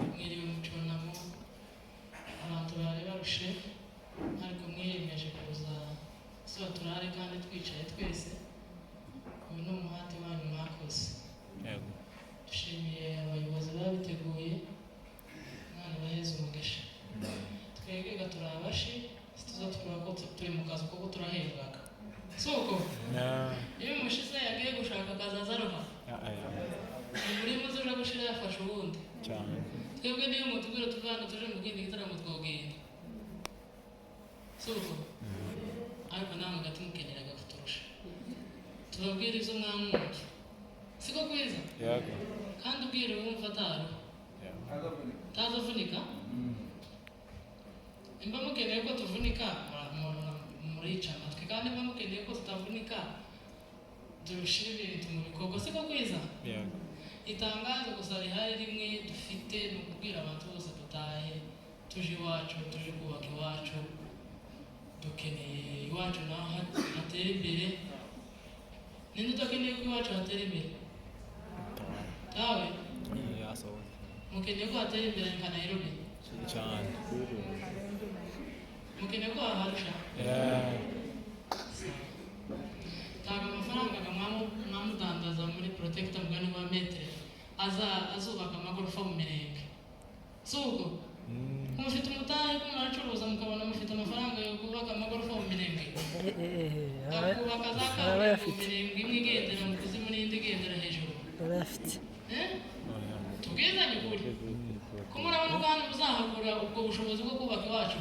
mwiriwe muconamo abantu bari barushe ariko mwiyemeje kuza so turare kandi twicaye twese uyu ni umuhati wanyu mwakoze. Dushimiye abayobozi babiteguye none baheze umugisha. Twebwe turabashi tuza tuvuga ko turi mu kazi kuko turahembwaga soko iyo umushize yagiye gushaka akazi azaruha muri muzo uje gushira yafashe ubundi cyane. Twebwe niyo mutubwira tuvana tuje mu kindi gitaramo twogenda soko ariko namwe gati mukeneraga kuturusha tubabwira izo mwamwumva siko kwiza yego kandi ubwire wumva ataro tazavunika imba mukeneye ko tuvunika murica amatwi kandi imba mukeneye ko tutavunika dushira ibintu mu bikorwa siko kwiza yego. Itangazo gusa rihari rimwe dufite no kubwira abantu bose dutahe tuje iwacu tuje kubaka iwacu dukeneye iwacu naho hatera imbere. Ninde utakeneye ko iwacu hatera imbere tawe mukeneye ko hatera imbere nka Nairobi cyane mukeneye ko haharusha taga amafaranga mwamudandaza muri protector mugani wa metre azubaka amagorofa mu mirenge suko mufite umutahe ko muracuruza mukabona mufite amafaranga yo kubaka amagorofa mu mirenge akubaka zakaburimbo mu mirenge imwe igendera mu kuzimu n'indi igendera hejuru barafite tubwizanye ukuri ko murabona kandi muzahakura ubwo bushobozi bwo kubaka iwacu.